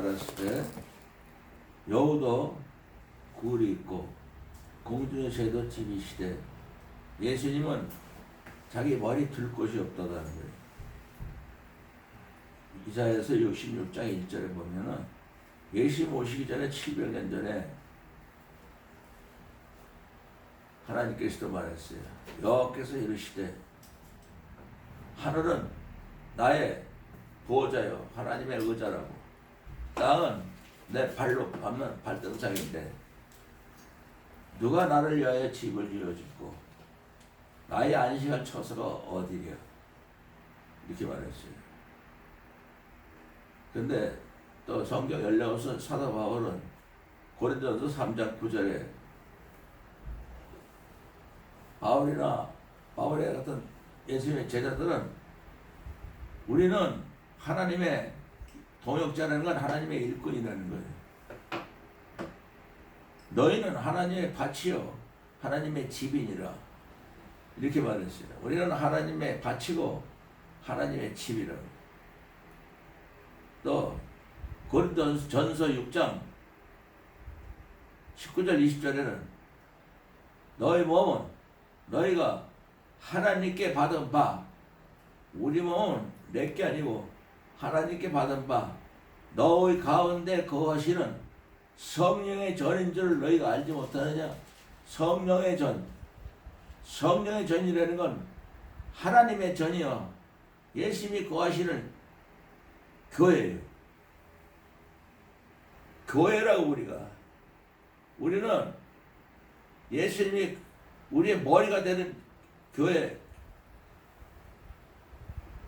말했을 때 여우도 굴이 있고 공중의 새도 집이 시대. 예수님은 자기 머리 둘 곳이 없다는 거예요. 이사야서 66장 1절에 보면은 예수님 오시기 전에 700년 전에 하나님께서도 말했어요. 여호와께서 이르시되 하늘은 나의 보호자요 하나님의 의자라고, 땅은 내 발로 밟는 발등상인데 누가 나를 위하여 집을 지어주고 나의 안식할 처소가 어디랴, 이렇게 말했어요. 근데 또 성경 열려서 사도 바울은 고린도전서 3장 9절에 바울의 같은 예수님의 제자들은 우리는 하나님의 동역자라는 건 하나님의 일꾼이라는 거예요. 너희는 하나님의 밭이요 하나님의 집이니라, 이렇게 말했어요. 우리는 하나님의 밭이고 하나님의 집이라고. 또 고린도전서 6장 19절 20절에는 너희 몸은 너희가 하나님께 받은 바, 우리 몸은 내게 아니고 하나님께 받은 바 너희 가운데 거하시는 성령의 전인 줄 너희가 알지 못하느냐. 성령의 전이라는 건 하나님의 전이요 예수님이 거하시는 교회예요. 교회라고. 우리는 예수님이 우리의 머리가 되는 교회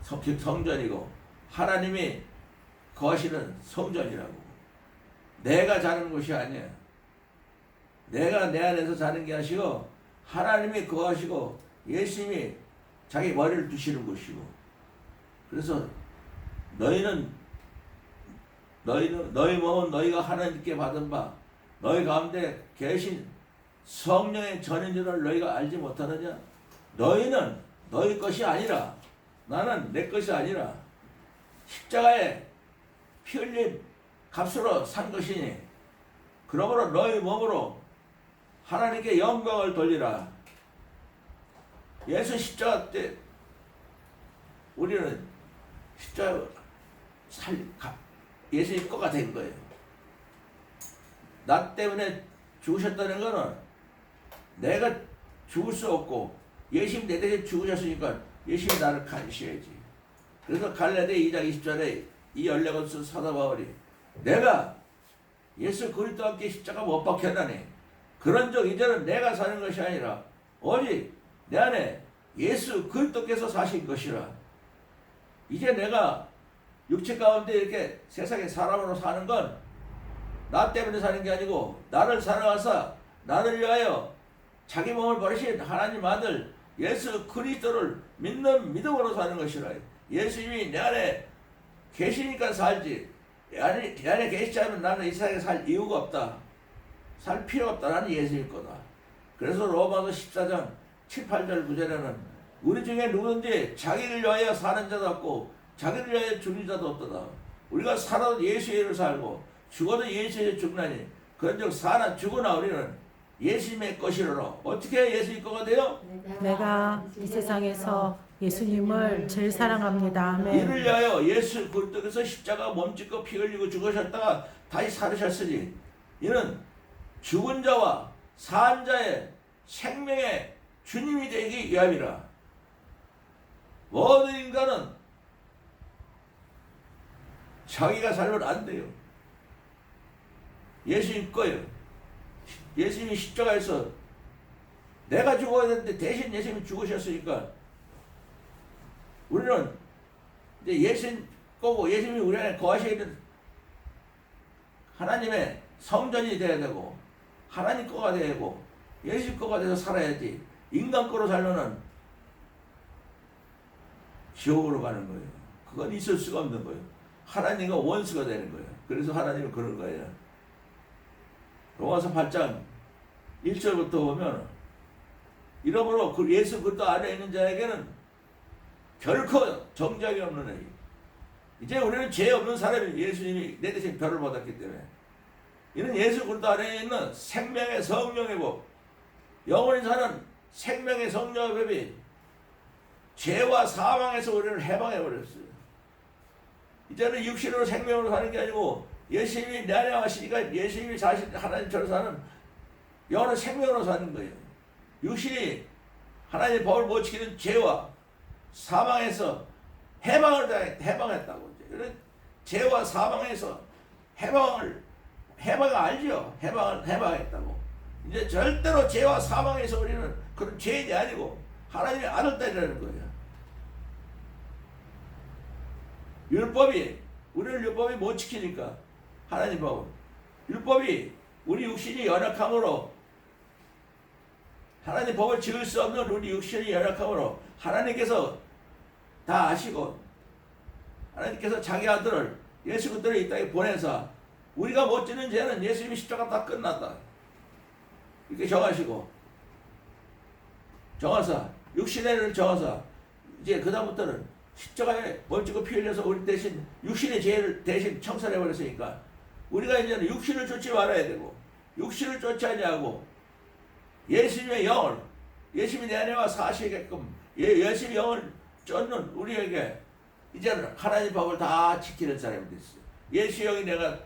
성전이고 하나님이 거하시는 성전이라고. 내가 자는 곳이 아니야. 내가 내 안에서 자는 게 아니고 하나님이 거하시고 예수님이 자기 머리를 두시는 곳이고. 그래서 너희 몸은 너희가 하나님께 받은 바 너희 가운데 계신 성령의 전인 줄을 너희가 알지 못하느냐. 너희는 너희 것이 아니라, 나는 내 것이 아니라 십자가에 피 흘린 값으로 산 것이니 그러므로 너희 몸으로 하나님께 영광을 돌리라. 예수 십자가 때 우리는 십자가 예수님 거가 된 거예요. 나 때문에 죽으셨다는 거는 내가 죽을 수 없고 예수님 내 대신 죽으셨으니까 예수님 나를 가르쳐야지. 그래서 갈라디아 2장 20절에 이 연락을 쓴 사도 바울이 내가 예수 그리스도와 함께 십자가 못 박혔나니 그런즉 이제는 내가 사는 것이 아니라 오직 내 안에 예수 그리스도께서 사신 것이라. 이제 내가 육체 가운데 이렇게 세상에 사람으로 사는 건 나 때문에 사는 게 아니고 나를 사랑하사 나를 위하여 자기 몸을 버리신 하나님 아들 예수 그리스도를 믿는 믿음으로 사는 것이라. 예수님이 내 안에 계시니까 살지. 내 안에 계시지 않으면 나는 이 세상에 살 이유가 없다. 살 필요 없다. 나는 예수님 거다. 그래서 로마서 14장 7, 8절 9절에는 우리 중에 누구든지 자기를 위하여 사는 자도 없고 자기를 위하여 죽는 자도 없도다. 우리가 살아도 예수의 일을 살고 죽어도 예수의 죽나니 그런즉 사나 죽으나 우리는 예수님의 것이로라. 어떻게 예수님 거가 돼요? 내가 이 세상에서 예수님을 제일 사랑합니다. 아멘. 이를 위하여 예수 그리스도께서 십자가 몸짓고 피 흘리고 죽으셨다가 다시 살으셨으니 이는 죽은 자와 산 자의 생명의 주님이 되기 위함이라. 모든 인간은 자기가 살면 안 돼요. 예수님 거예요. 예수님이 십자가에서 내가 죽어야 되는데 대신 예수님이 죽으셨으니까 우리는 이제 예수님 거고 예수님이 우리 안에 거하셔야 되는 하나님의 성전이 돼야 되고 하나님 거가 돼야 되고 예수님 거가 돼서 살아야지. 인간 거로 살면은 지옥으로 가는 거예요. 그건 있을 수가 없는 거예요. 하나님과 원수가 되는 거예요. 그래서 하나님은 그런 거예요. 로마서 8장 1절부터 보면 이러므로 그 예수 그리스도 안에 있는 자에게는 결코 정죄함이 없는 의 이제 우리는 죄 없는 사람이 예수님이 내 대신 별을 받았기 때문에 이는 예수 그리스도 안에 있는 생명의 성령의 법, 영원히 사는 생명의 성령의 법이 죄와 사망에서 우리를 해방해 버렸어요. 이제는 육신으로 생명으로 사는 게 아니고 예수님이 내 안에 와시니까 예수님이 자신 하나님처럼 사는 영원한 생명으로 사는 거예요. 육신이 하나님의 법을 못 지키는 죄와 사망에서 해방했다고. 죄와 사망에서 해방을 알죠. 해방했다고. 이제 절대로 죄와 사망에서 우리는 그런 죄인이 아니고 하나님의 아들들이라는 거예요. 우리를 율법이 못 지키니까 하나님 법은 율법이 우리 육신이 연약함으로 하나님 법을 지을 수 없는 우리 육신이 연약함으로 하나님께서 다 아시고 하나님께서 자기 아들을 예수 그리스도를 이 땅에 보내서 우리가 못 지는 죄는 예수님이 십자가 다 끝났다 이렇게 정하시고 정하사 육신의 죄를 정하사 이제 그다음부터는 십자가에 멋지고 피 흘려서 우리 대신 육신의 죄를 대신 청산해 버렸으니까 우리가 이제는 육신을 쫓지 말아야 되고 육신을 쫓지 아니하고 예수님의 영을 예수님이 내 안에 와 사시게끔 예수님의 영을 쫓는 우리에게 이제는 하나님 법을 다 지키는 사람이 됐어요. 예수 영이 내가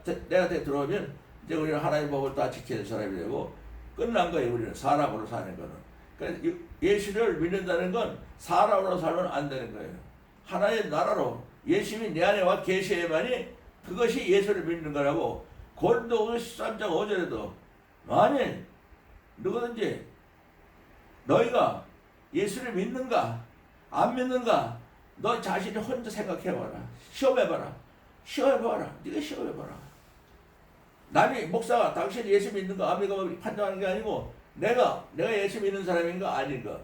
들어오면 이제 우리는 하나님 법을 다 지키는 사람이 되고 끝난 거예요. 우리는 사람으로 사는 거는. 그러니까 예수를 믿는다는 건 사람으로 살면 안 되는 거예요. 하나님 나라로 예수님이 내 안에 와 계셔야만이 그것이 예수를 믿는 거라고. 고린도후서 13장 5절에도 만일 누구든지 너희가 예수를 믿는가 안 믿는가 너 자신이 혼자 생각해봐라. 시험해봐라. 네가 시험해봐라. 남이 목사가 당신이 예수 믿는가 안 믿는가 판단하는 게 아니고 내가 예수 믿는 사람인가 아닌가.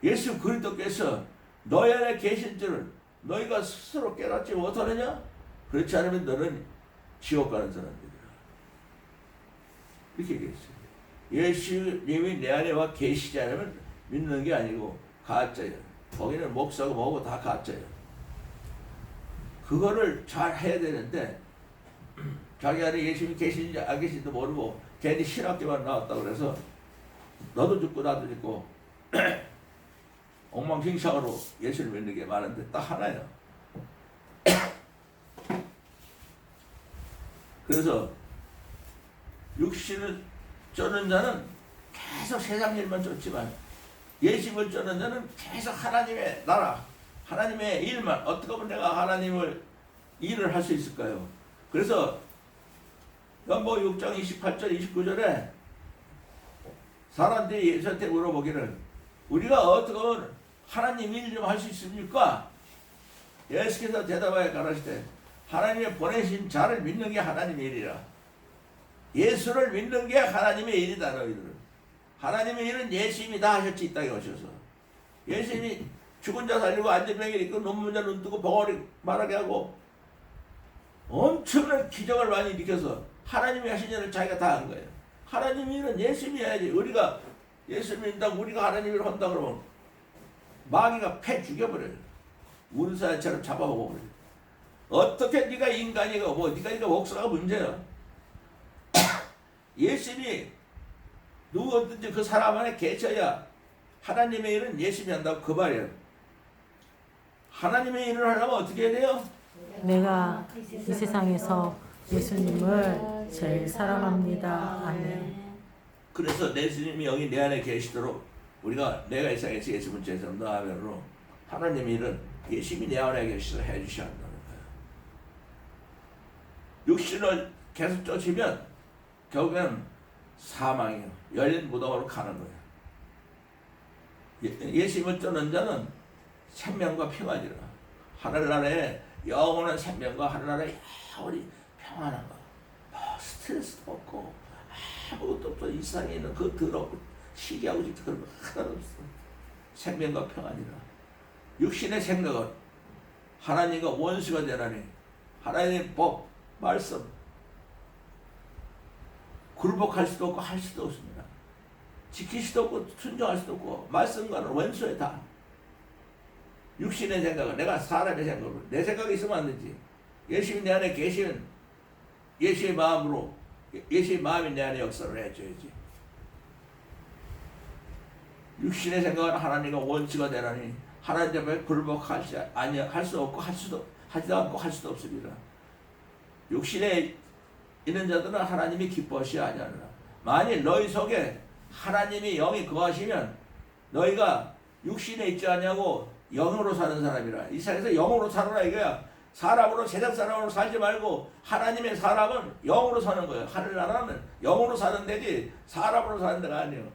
예수 그리스도께서 너희 안에 계신 줄을 너희가 스스로 깨닫지 못하느냐? 그렇지 않으면 너는 지옥 가는 사람들이야. 이렇게 얘기했어요. 예수님이 내 안에 와 계시지 않으면 믿는 게 아니고 가짜예요. 거기는 목사고 뭐고 다 가짜예요. 그거를 잘 해야 되는데 자기 안에 예수님이 계신지 안 계신지도 모르고 괜히 신학교만 나왔다 그래서 너도 죽고 나도 죽고 엉망진창으로 예수를 믿는 게 많은데 딱 하나예요. 그래서 육신을 쫓는 자는 계속 세상 일만 쫓지만 예수님을 쫓는 자는 계속 하나님의 나라, 하나님의 일만. 어떻게 하면 내가 하나님을 일을 할 수 있을까요? 그래서 연보 6장 28절 29절에 사람들이 예수한테 물어보기를 우리가 어떻게 하면 하나님 일 좀 할 수 있습니까? 예수께서 대답하여 가라시되 하나님의 보내신 자를 믿는 게 하나님의 일이라. 예수를 믿는 게 하나님의 일이다. 너희들은 하나님의 일은 예수님이 다 하셨지. 이 땅에 오셔서 예수님이 죽은 자 살리고 안전병이 있고 눈문 자 눈 뜨고 벙어리 말하게 하고 엄청난 기적을 많이 일으켜서 하나님이 하신 일을 자기가 다 한 거예요. 하나님의 일은 예수님이 해야지. 우리가 예수 믿는다고 우리가 하나님 일을 한다 그러면 마귀가 패 죽여버려요. 운사처럼 잡아먹어버려요. 어떻게 네가 인간이고 뭐 네가 목사가 문제야. 예수님이 누구든지 그 사람 안에 계셔야 하나님의 일은 예수님이 한다고 그 말이에요. 하나님의 일을 하려면 어떻게 해야 돼요? 내가 이 세상에서 예수님을 제일 사랑합니다. 아멘. 그래서 예수님이 여기 내 안에 계시도록 우리가 내가 이 세상에서 예수님을 제일 사랑하면으로 하나님의 일은 예수님이 내 안에 계시도록 해주셔야 한다는 거예요. 육신을 계속 쫓으면 결국에는 사망이에요. 열린 무덤으로 가는 거예요. 예수님을 쫓는 자는 생명과 평안이라. 하늘나라에 영원한 생명과 하늘나라에 영원히 평안한 거. 스트레스도 없고 아무것도 없어. 이 세상에 있는 그 더럽고 시기하고 싶은 그런 거 하나도 없어. 생명과 평안이라. 육신의 생각은 하나님과 원수가 되라니 하나님의 법, 말씀 굴복할 수도 없고 할 수도 없습니다. 지킬 수도 없고 순종할 수도 없고 말씀과는 원수에 다. 육신의 생각은 내가 사람의 생각으로 내 생각이 있으면 안 되지. 예수님이 내 안에 계시면 예수의 마음으로 예수의 마음이 내 안에 역사를 해줘야지. 육신의 생각은 하나님과 원수가 되나니 하나님 앞에 굴복하지 아니 할 수 없고 하지도 않고 할 수도 없습니다. 육신에 있는 자들은 하나님이 기뻐하시 아니하느라. 만일 너희 속에 하나님이 영이 거하시면 너희가 육신에 있지 않냐고 영으로 사는 사람이라. 이 세상에서 영으로 살아라 이거야. 사람으로 세상 사람으로 살지 말고 하나님의 사람은 영으로 사는 거예요. 하늘나라는 영으로 사는 데지 사람으로 사는 데가 아니에요.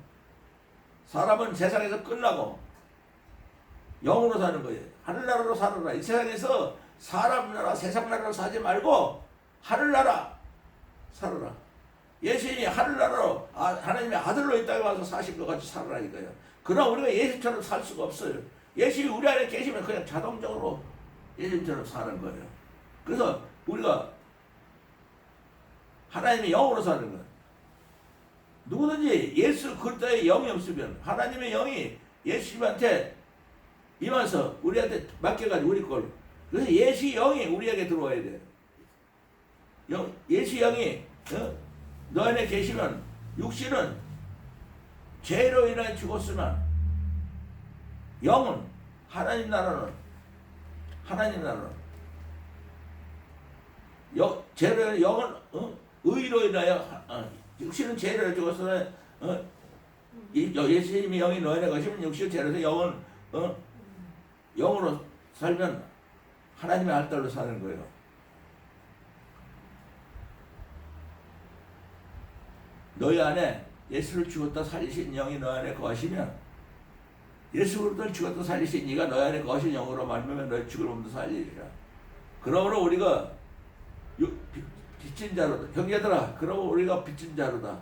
사람은 세상에서 끝나고 영으로 사는 거예요. 하늘나라로 살아라. 이 세상에서 사람 나라 세상 나라로 사지 말고 하늘나라 살아라. 예수님이 하늘나라로 하나님의 아들로 이 땅에 와서 사실 것 같이 살아라 이거예요. 그러나 우리가 예수처럼 살 수가 없어요. 예수님이 우리 안에 계시면 그냥 자동적으로 예수님처럼 사는 거예요. 그래서 우리가 하나님의 영으로 사는 거예요. 누구든지 예수 그리스도의 영이 없으면 하나님의 영이 예수님한테 임해서 우리한테 맡겨가지고 우리 걸. 그래서 예수의 영이 우리에게 들어와야 돼요. 예수의 영이 너 안에 계시면 육신은 죄로 인하여 죽었으나 영은 하나님 나라는 죄로 영은 의로 인하여 육신은 죄로 인하여 죽었으나 예수님이 영이 너 안에 계시면 육신은 죄로서 영은 영으로 살면 하나님의 알딸로 사는 거예요. 너희 안에 예수를 죽었다 살리신 영이 너 안에 거하시면 예수 그리스도를 죽었다 살리신 이가 너 안에 거하신 영으로 말미암아 너희 죽을 몸도 살리리라. 그러므로 우리가 빚진 자로다. 형제들아, 그러므로 우리가 빚진 자로다.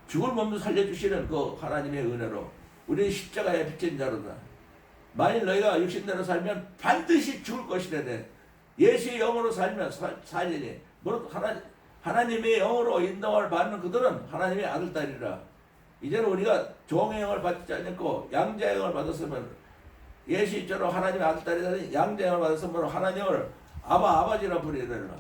죽을 몸도 살려주시는 그 하나님의 은혜로 우리는 십자가에 빚진 자로다. 만일 너희가 육신대로 살면 반드시 죽을 것이라 돼. 예수의 영으로 살면 살리니 하나님의 영으로 인도를 받는 그들은 하나님의 아들 딸이라. 이제는 우리가 종의 영을 받지 않고 양자의 영을 받았으면 예수처럼 하나님의 아들 딸이라니 양자의 영을 받았으면 하나님을 아버지라 부르게 되리라.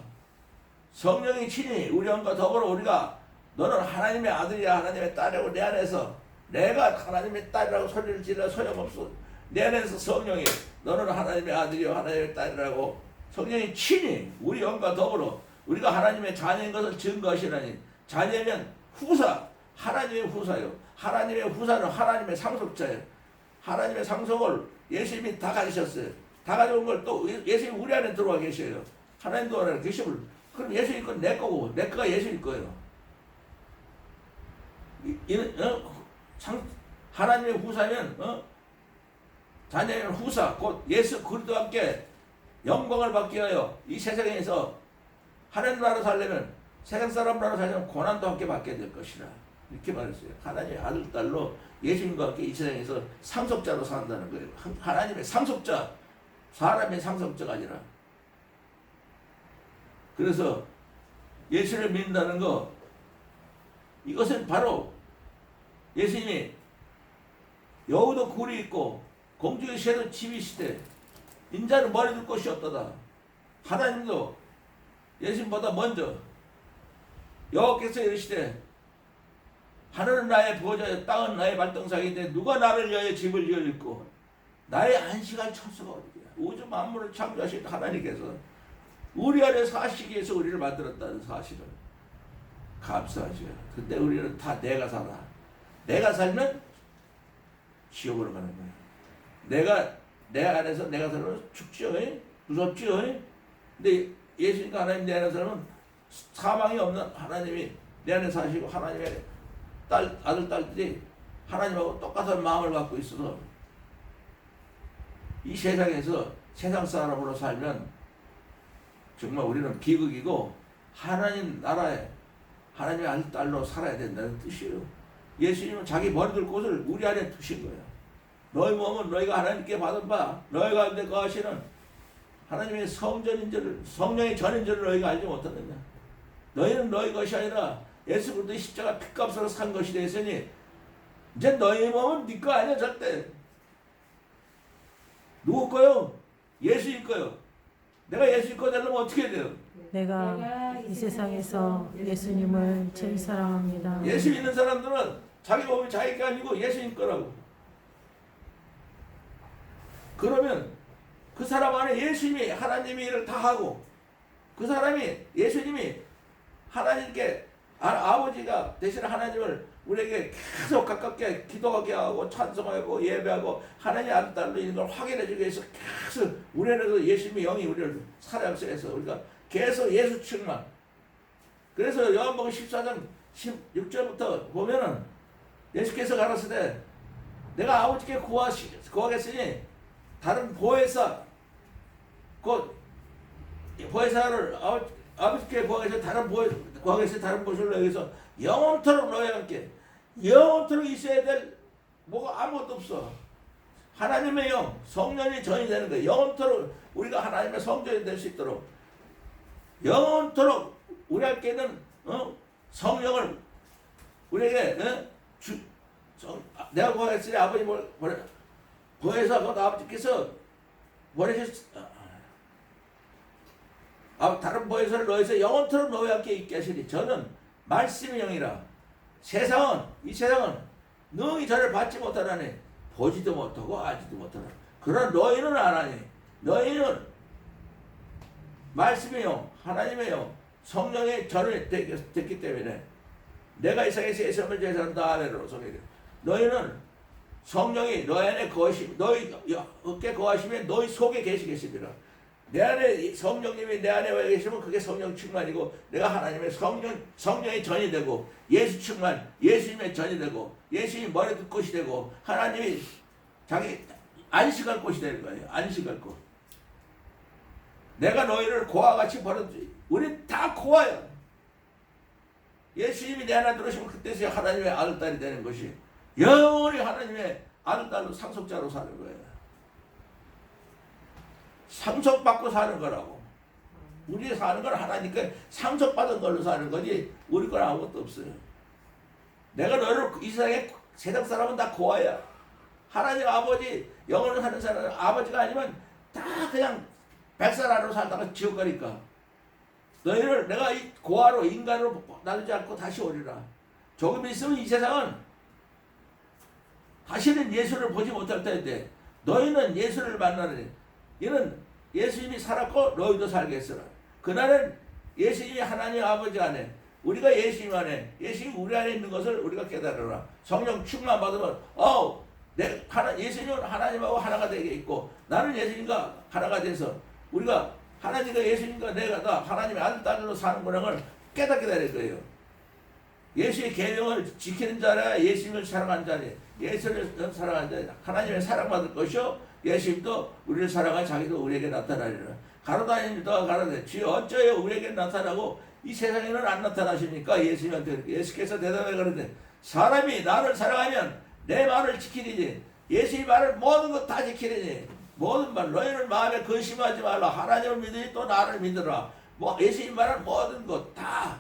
성령이 친히 우리 영과 더불어 우리가 너는 하나님의 아들이야 하나님의 딸이고 내 안에서 내가 하나님의 딸이라고 소리를 지르 소용없어. 내 안에서 성령이 너는 하나님의 아들이요 하나님의 딸이라고 성령이 친히 우리 영과 더불어 우리가 하나님의 자녀인 것을 증거하시나니 자녀면 후사 하나님의 후사요. 하나님의 후사는 하나님의 상속자예요. 하나님의 상속을 예수님이 다 가지셨어요. 다 가져온 걸 또 예수님이 우리 안에 들어와 계셔요. 하나님도 안에 계시면 그럼 예수님 건 내 거고 내 거가 예수님 거예요. 하나님의 후사면 자녀는 후사 곧 예수 그리스도와 함께 영광을 받기 위하여 이 세상에서 하나님 나라로 살려면 세상 사람 나라로 살려면 고난도 함께 받게 될 것이라 이렇게 말했어요. 하나님의 아들 딸로 예수님과 함께 이 세상에서 상속자로 산다는 거예요. 하나님의 상속자, 사람의 상속자가 아니라. 그래서 예수를 믿는다는 거 이것은 바로 예수님이 여우도 굴이 있고 공중의 새도 집이 있으되 인자는 머리 둘 곳이 없도다. 하나님도 예수님보다 먼저 여호와께서 이르시되 하늘은 나의 보좌요 땅은 나의 발등상인데 누가 나를 위하여 집을 지을고 나의 안식할 처소가 어디야. 우주 만물을 창조하신 하나님께서 우리 안에 사시기 위해서 우리를 만들었다는 사실을 감사하죠. 근데 우리는 다 내가 살아. 내가 살면 지옥으로 가는 거야. 내 안에서 내가 살면 죽죠. 무섭죠. 근데 예수님과 하나님 내 안에 살면 사망이 없는 하나님이 내 안에 사시고 하나님의 아들 딸들이 하나님하고 똑같은 마음을 갖고 있어서 이 세상에서 세상 사람으로 살면 정말 우리는 비극이고 하나님 나라에 하나님의 아들 딸로 살아야 된다는 뜻이에요. 예수님은 자기 머리 둘 곳을 우리 안에 두신 거예요. 너희 몸은 너희가 하나님께 받은 바 너희 가운데 거하시는 하나님의 성전인 줄을 성령의 전인 줄을 너희가 알지 못하느냐. 너희는 너희 것이 아니라 예수 그리스도의 십자가 피값으로 산 것이 되었으니 이제 너희 몸은 네 거 아니야 절대. 누구 거요? 예수님 거요. 내가 예수님 거 되려면 어떻게 해야 돼요? 내가 이 세상에서 예수님을 제일 사랑합니다. 예수 믿는 사람들은 자기 몸이 자기 게 아니고 예수님 거라고. 그러면 그 사람 안에 예수님이 하나님의 일을 다 하고 그 사람이 예수님이 하나님께 아버지가 대신 하나님을 우리에게 계속 가깝게 기도하게 하고 찬송하고 예배하고 하나님 아들 딸로 있는 걸 확인해주기 위해서 계속 우리에게도 예수님의 영이 우리를 사랑해서 우리가 계속 예수 충만. 그래서 요한복음 14장 16절부터 보면은 예수께서 가라사대 내가 아버지께 구하겠으니 다른 보혜사 곧 보혜사를 아버지께 구하겠으니 다른 구하겠으니 다른 보혜사를 너희에게서 영원토록 너희와 함께 영원토록 있어야 될 뭐가 아무것도 없어. 하나님의 영 성령이 전이 되는 거예요. 영원토록 우리가 하나님의 성전이 될 수 있도록 영원토록 우리에게는 성령을 우리에게 내가 구하겠으니 아버지 보혜사 곧 아버지께서 다른 보혜사를 너희에서 영원토록 너희와 함께 있게 하시니 저는 말씀의 영이라 이 세상은 능히 저를 받지 못하나니 보지도 못하고 알지도 못하나 그러나 너희는 아나니 너희는 말씀의 영 하나님의 영 성령의 전을 됐기 때문에 내가 이 세상에서 예수님을 제사한다 하면으로 소리를 너희는 성령이 너희 안에 너희 어깨 거하시면 너희 속에 계시겠습니다. 내 안에 성령님이 내 안에 와 계시면 그게 성령 충만이고 내가 하나님의 성령의 전이 되고 예수 충만 예수님의 전이 되고 예수님이 머리둘 곳이 되고 하나님이 자기 안식할 곳이 되는 거예요. 안식할 곳. 내가 너희를 고와 같이 버렸지. 우리 다 고와요. 예수님이 내 안에 들어오시면 그때서야 하나님의 아들딸이 되는 것이 영원히 하나님의 아들딸로 상속자로 사는 거예요. 상속받고 사는 거라고. 우리 사는 건 하나님께 상속받은 걸로 사는 거지 우리 건 아무것도 없어요. 내가 너를 이 세상 사람은 다 고아야. 하나님 아버지 영원히 사는 사람은 아버지가 아니면 다 그냥 백살아로 살다가 지옥 가니까 너희를 내가 이 고아로 인간으로 나누지 않고 다시 오리라. 조금 있으면 이 세상은 다시는 예수를 보지 못할 때인데 너희는 예수를 만나느니 이는 예수님이 살았고 너희도 살겠으라. 그날은 예수님이 하나님 아버지 안에 우리가 예수님 안에 예수님이 우리 안에 있는 것을 우리가 깨달으라. 성령 충만 받으면 예수님은 하나님하고 하나가 되게 있고 나는 예수님과 하나가 돼서 우리가 하나님과 예수님과 내가 다 하나님의 아들 딸로 사는 거라는 걸 깨닫게 될 거예요. 예수의 계명을 지키는 자라 예수님을 사랑하는 자니 예수를 사랑하는 자니 하나님의 사랑받을 것이요 예수님도 우리를 사랑하 자기도 우리에게 나타나리라. 가로다니는 자가 가로되 주여 어쩌여 우리에게 나타나고 이 세상에는 안 나타나십니까? 예수님한테 예수께서 대답해 가로되 사람이 나를 사랑하면 내 말을 지키리니 예수의 말을 모든 것 다 지키리니 모든 말 너희는 마음에 근심하지 말라. 하나님을 믿으니 또 나를 믿으라. 예수의 말은 모든 것 다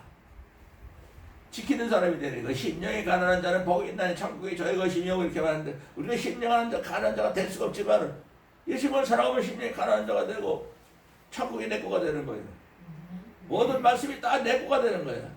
지키는 사람이 되는 거예요. 심령이 가난한 자는 복이 있나니 천국이 저희 것이며 이렇게 말하는데 우리가 심령하는 자 가난한 자가 될 수가 없지만 예수님을 사랑하면 심령이 가난한 자가 되고 천국이 내 거가 되는 거예요. 모든 말씀이 다 내 거가 되는 거예요.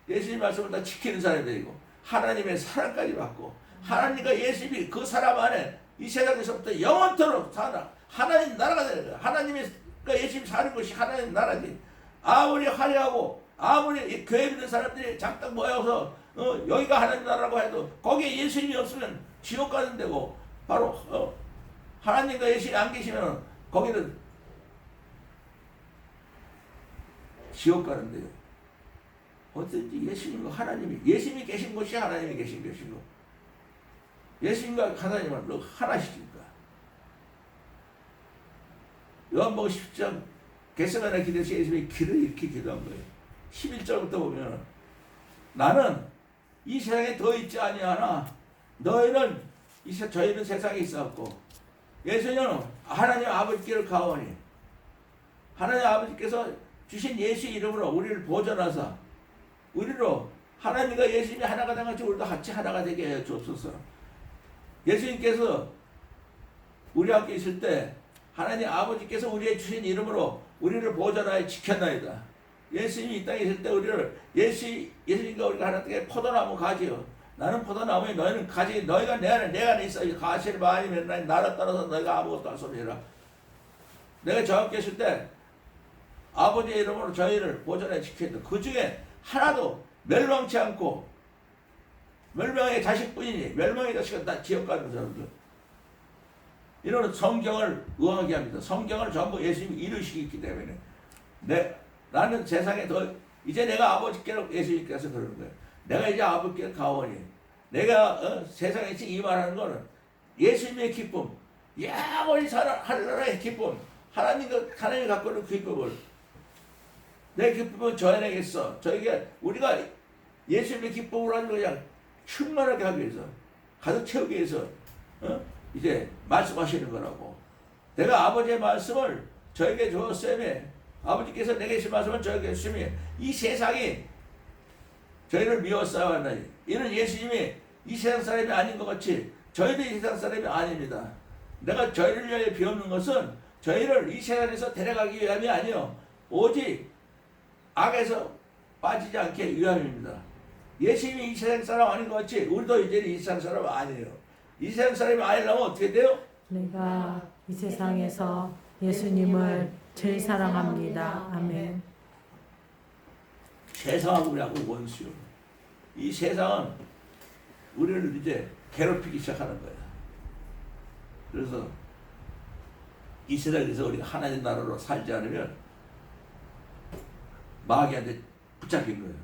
예수님 말씀을 다 지키는 사람이 되고 하나님의 사랑까지 받고 하나님과 예수님이 그 사람 안에 이 세상에서부터 영원토록 사나 하나님 나라가 되는 거예요. 하나님과 예수님 사는 것이 하나님 나라지. 아무리 화려하고 아무리 교회 믿는 사람들이 작당 모여서 여기가 하나님 나라라고 해도 거기에 예수님이 없으면 지옥 가는 데고 바로 하나님과 예수님이 안 계시면 거기는 지옥 가는 데요. 어쩐지 예수님과 예수님이 계신 곳이 하나님이 계신 것이고 예수님과 하나님은 하나시니까. 요한복음 10장 겟세마네 기도에서 예수님이 길을 이렇게 기도한 거예요. 11절부터 보면 나는 이 세상에 더 있지 아니하나 저희는 세상에 있었고 예수님은 하나님 아버지께를 가오니 하나님 아버지께서 주신 예수의 이름으로 우리를 보존하사 우리로 하나님과 예수님이 하나가 된 같이 우리도 같이 하나가 되게 해 주옵소서. 예수님께서 우리와 함께 있을 때 하나님 아버지께서 우리의 주신 이름으로 우리를 보존하여 지켰나이다. 예수님이 이 땅에 있을 때 우리를 예수님과 우리가 하나님께 포도나무 가지요. 나는 포도나무에 너희는 가지. 너희가 내 안에 있어. 가시를 많이 맺나니 나를 따라서 너희가 아무것도 할 수 없느니라. 내가 저와 함께 있을 때 아버지의 이름으로 저희를 보존하여 지켰다. 그 중에 하나도 멸망치 않고 멸망의 자식뿐이니 멸망의 자식은 다 지옥 가는 사람들. 이런 성경을 의하게 합니다. 성경을 전부 예수님이 이루시기 때문에 나는 세상에 더 이제 내가 아버지께로 예수님께서 그러는 거예요. 내가 이제 아버지께 가오니 내가 세상에 이 말하는 거는 예수님의 기쁨, 영원히 하늘나라의 기쁨, 하나님이 갖고 있는 기쁨을 내 기쁨은 저 안에 있어. 저에게 우리가 예수님의 기쁨으로 하는 그냥 충만하게 하기 위해서 가득 채우기 위해서 이제 말씀하시는 거라고. 내가 아버지의 말씀을 저에게 주었으니 아버지께서 내게 주신 말씀을 저에게 주시니 이 세상이 저희를 미워싸워하나니 이는 예수님이 이 세상 사람이 아닌 것 같이 저희도 이 세상 사람이 아닙니다. 내가 저희를 위하여 비옵는 것은 저희를 이 세상에서 데려가기 위함이 아니요 오직 악에서 빠지지 않게 위함입니다. 예수님이 이 세상 사람 아닌 것 같이 우리도 이제 이 세상 사람 아니에요. 이 세상 사람이 아니려면 어떻게 돼요? 내가 이 세상에서 예수님을 제일 사랑합니다. 아멘. 세상하고 우리하고 원수요. 이 세상은 우리를 이제 괴롭히기 시작하는 거야. 그래서 이 세상에서 우리가 하나님 나라로 살지 않으면 마귀한테 붙잡힌 거예요.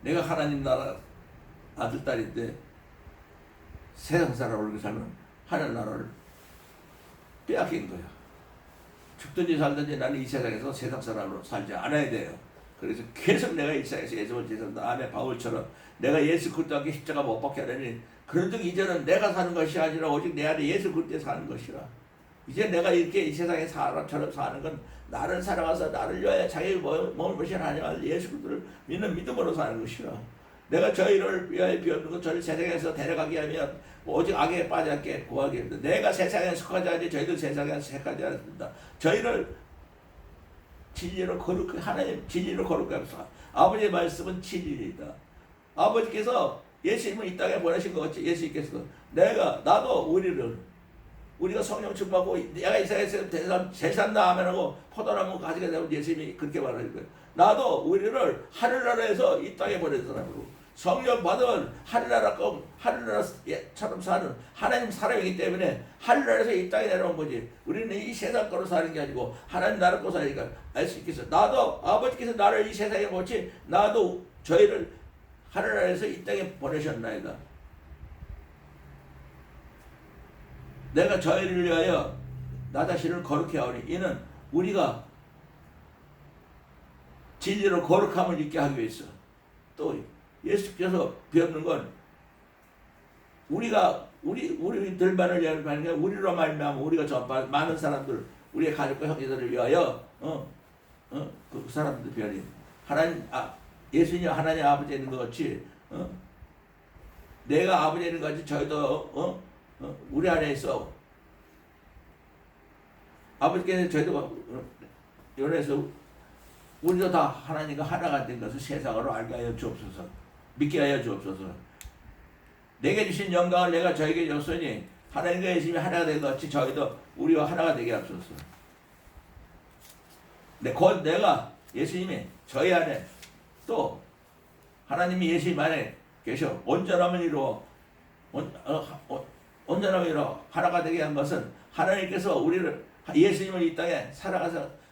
내가 하나님 나라 아들 딸인데 세상 사람으로 살면 하늘 나라를 빼앗긴 거야. 죽든지 살든지 나는 이 세상에서 세상 사람으로 살지 않아야 돼요. 그래서 계속 내가 이 세상에서 예수를 제사한다. 아멘. 바울처럼 내가 예수 그리스도 함께 십자가 못 박게 하려니 그런즉 이제는 내가 사는 것이 아니라 오직 내 안에 예수 그리스도에 사는 것이라. 이제 내가 이렇게 이 세상에 사람처럼 사는 건 나를 사랑하사 나를 위하여 자기 몸을 보신 하나님 예수 그리스도를 믿는 믿음으로 사는 것이라. 내가 저희를 위하여 비옵는 것 저를 세상에서 데려가게 하면 오직 악에 빠지 않게 구하게 합니다. 내가 세상에 속하지 않니 저희도 세상에 속하지 않습니다. 저희를 진리로 거룩하게 하나님 진리로 거룩하게 합시다. 아버지의 말씀은 진리이다. 아버지께서 예수님을 이 땅에 보내신 것 같이 예수님께서 나도 우리가 성령 충만하고 내가 이 세상에서 제산다 하면하고 포도나무 가지게 되면 예수님이 그렇게 말하는 거예요. 나도 우리를 하늘나라에서 이 땅에 보낸 사람이고 성령 받은 하늘나라처럼 사는 하나님 사람이기 때문에 하늘나라에서 이 땅에 내려온 거지. 우리는 이 세상 거로 사는 게 아니고 하나님 나라 거로 사니까 알 수 있겠어. 나도 아버지께서 나를 이 세상에 보지 나도 저희를 하늘나라에서 이 땅에 보내셨나이다. 내가 저희를 위하여 나 자신을 거룩해 하오니 이는 우리가 진리로 거룩함을 있게 하기 위해서. 또 예수께서 비옵는 건 우리들만을 위하여 하는 게 우리로 말미암아 우리가 저 많은 사람들 우리의 가족과 형제들을 위하여 그 사람들 비하니 예수님 하나님 아버지 있는 것 같이 내가 아버지 있는 것 같이 저희도 우리 안에 있어 아버지께서 저희도 연애해서 우리도 다 하나님과 하나가 된 것을 세상으로 알게 하여 주옵소서. 믿게 하여 주옵소서. 내게 주신 영광을 내가 저에게 줬으니 하나님과 예수님이 하나가 된 것 같이 저희도 우리와 하나가 되게 하옵소서. 곧 내가 예수님이 저희 안에 또 하나님이 예수님 안에 계셔 온전함을 이루어 온전함을 이루어 하나가 되게 한 것은 하나님께서 우리를 예수님을 이 땅에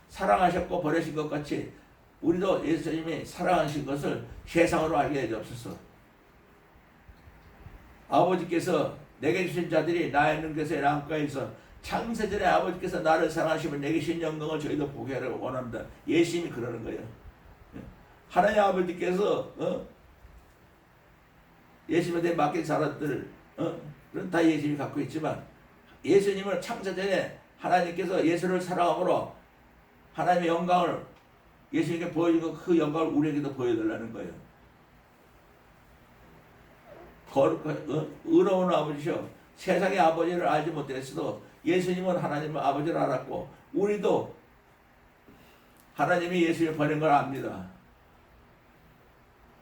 사랑하셨고 버리신 것 같이 우리도 예수님이 사랑하신 것을 세상으로 알게 해 주옵소서. 아버지께서 내게 주신 자들이 나에 있는 것에 나가까이 있어 창세전에 아버지께서 나를 사랑하시면 내게 주신 영광을 저희도 보게 하려고 원합니다. 예수님이 그러는 거예요. 하나님 아버지께서 예수님한테 맡긴 사람들 그런 다 예수님이 갖고 있지만 예수님을 창세전에 하나님께서 예수를 사랑함으로 하나님의 영광을 예수님께 보여준 그 영광을 우리에게도 보여달라는 거예요. 거룩한 의로운 아버지시여 세상의 아버지를 알지 못했어도 예수님은 하나님 아버지를 알았고 우리도 하나님이 예수를 보낸 걸 압니다.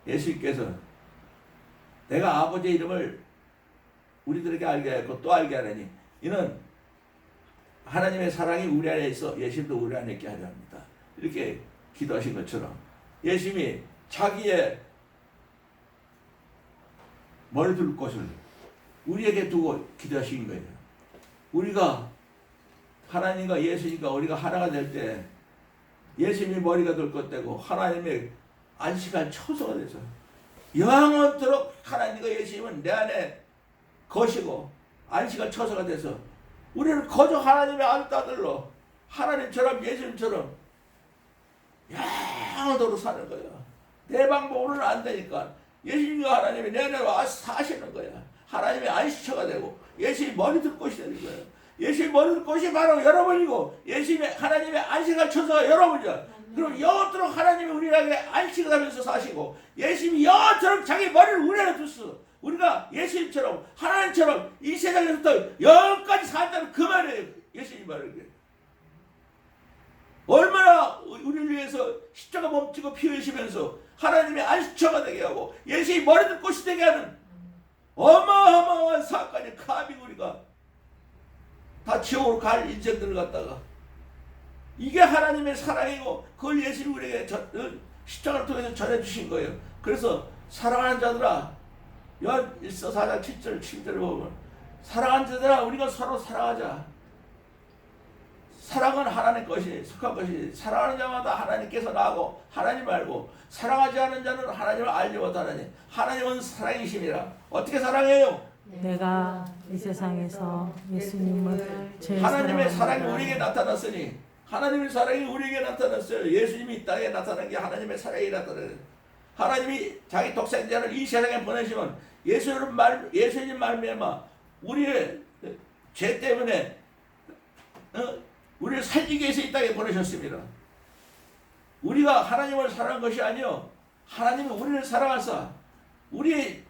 예수님께서 내가 아버지의 이름을 우리들에게 알게 하였고 또 알게 하려니 이는 하나님의 사랑이 우리 안에 있어 예수님도 우리 안에 있게 하려 합니다. 이렇게 기도하신 것처럼 예수님이 자기의 머리 둘 곳을 우리에게 두고 기도하신 거예요. 우리가 하나님과 예수님과 우리가 하나가 될 때 예수님이 머리가 둘 것 되고 하나님의 안식할 처소가 돼서 영원토록 하나님과 예수님은 내 안에 거시고 안식할 처소가 돼서 우리는 거저 하나님의 아들로 하나님처럼 예수님처럼 영원토록 사는 거야. 내 방법으로는 안 되니까 예수님과 하나님이 내 안에 와서 사시는 거야. 하나님의 안식처가 되고 예수님이 머리 둘 곳이 되는 거야. 예수님이 머리 둘 곳이 바로 여러분이고 예수님의 하나님의 안식할 처소가 여러분이야. 그럼 영원토록 하나님이 우리에게 안식을 하면서 사시고 예수님이 영원토록 자기 머리를 우리 안에 뒀어. 우리가 예수님처럼 하나님처럼 이 세상에서부터 영원까지 산다는 그 말이에요. 예수님 말을. 얼마나 우리를 위해서 십자가 몸지고 피 흘리시면서 하나님의 안식처가 되게 하고 예수님이 머리 둘 곳이 되게 하는 어마어마한 사건이 감히 우리가 다 지옥으로 갈 인생들을 갖다가 이게 하나님의 사랑이고 그걸 예수님이 우리에게 십자가를 통해서 전해주신 거예요. 그래서 사랑하는 자들아 요한 1서 4장 7절 7절을 보면 사랑하는 자들아 우리가 서로 사랑하자. 사랑은 하나님 것이 속한 것이 사랑하는 자마다 하나님께서 나고 하나님 알고 사랑하지 않는 자는 하나님을 알지 못하느니 하나님은 사랑이심이라. 어떻게 사랑해요? 내가 이 세상에서 예수님을 제일 하나님의 사랑합니다. 사랑이 우리에게 나타났으니 하나님의 사랑이 우리에게 나타났어요. 예수님이 이 땅에 나타난 게 하나님의 사랑이 나타나요. 하나님이 자기 독생자를 이 세상에 보내시면 예수님 말미암아 우리의 죄 때문에 우리를 살리기 위해서 이 땅에 보내셨습니다. 우리가 하나님을 사랑한 것이 아니요 하나님은 우리를 사랑하사 우리의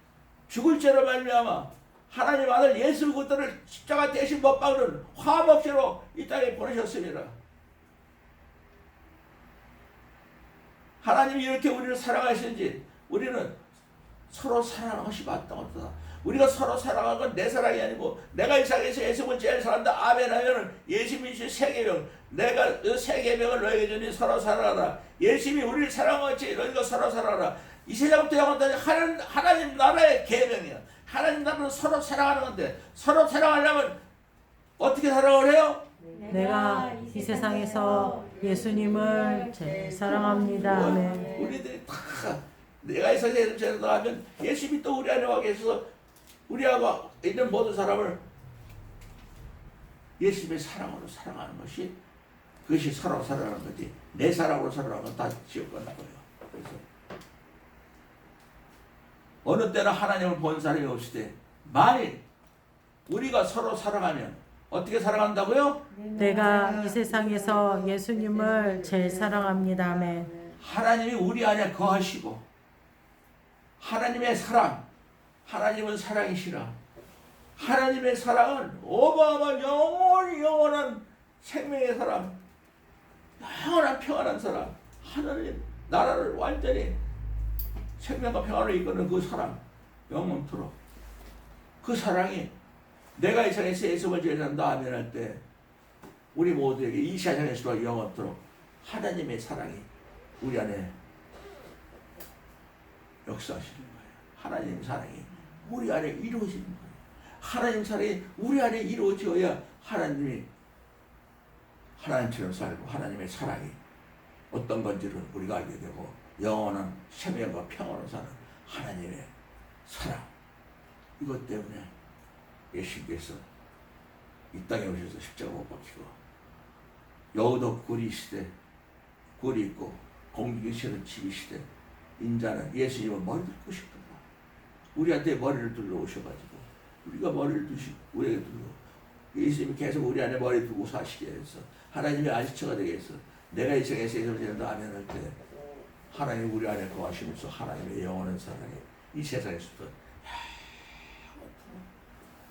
죽을 죄로 말미암아 하나님 아들 예수 그리스도를 십자가 대신 못 박는 화목제로 이 땅에 보내셨습니다. 하나님이 이렇게 우리를 사랑하시는지 우리는 서로 사랑하는 것이 마땅하다. 우리가 서로 사랑하는 건 내 사랑이 아니고 내가 이 세상에서 예수님을 제일 사랑한다. 아멘 하면은 예수님이 주신 세계명 내가 그 세계명을 너에게 주니 서로 사랑하라. 예수님이 우리를 사랑한 것이 너희가 서로 사랑하라. 이 세상부터 영원까지 하나님 나라의 계명이야. 하나님 나라는 서로 사랑하는 건데 서로 사랑하려면 어떻게 사랑을 해요? 내가 이 세상에서 예수님을 제일 사랑합니다. 아멘. 우리들이 다 내가 이 세상에 살아가면 예수님이 또 우리 안에 와 계셔서 우리하고 있는 모든 사람을 예수님의 사랑으로 사랑하는 것이 그것이 서로 사랑하는 거지 내 사랑으로 사랑하는 건 다 지옥 가는 거예요. 그래서 어느 때나 하나님을 본 사람이 없을 때 만일 우리가 서로 사랑하면 어떻게 사랑한다고요? 내가 이 세상에서 예수님을 제일 사랑합니다. 아멘. 하나님이 우리 안에 거하시고 하나님의 사랑 하나님은 사랑이시라. 하나님의 사랑은 어마어마한 영원한 생명의 사랑 영원한 평안한 사랑 하나님 나라를 완전히 생명과 평안을 이끄는 그 사랑 영원토록 그 사랑이 내가 이 세상에서 예수를 제일 산다 아멘 할 때 우리 모두에게 이 세상에서도 영원토록 하나님의 사랑이 우리 안에 역사하시는 거예요. 하나님 사랑이 우리 안에 이루어지는 거예요. 하나님 사랑이 우리 안에 이루어져야 하나님이 하나님처럼 살고 하나님의 사랑이 어떤 건지를 우리가 알게 되고 영원한 생명과 평화로 사는 하나님의 사랑 이것 때문에 예수님께서 이 땅에 오셔서 십자가 못 박히고 여우도 굴이 시대 굴이 있고 공기가 싫은 집이 시대 인자는 예수님은 머리를 듣고 싶구나. 우리한테 머리를 둘러 오셔가지고 우리가 머리를 두시고 우리에게 두고 예수님이 계속 우리 안에 머리 두고 사시게 해서 하나님의 안식처가 되게 해서 내가 이 세상에서 예수를 제는다 아멘 할 때 하나님 우리 안에 거하시면서 하나님의 영원한 사랑이 이 세상에서도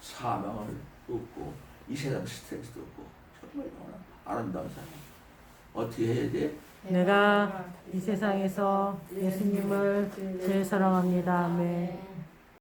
사망을 얻고 이 세상 스트레스도 없고 정말 너무나 아름다운 삶. 어떻게 해야 돼? 내가 이 세상에서 예수님을 제일 사랑합니다. 아멘.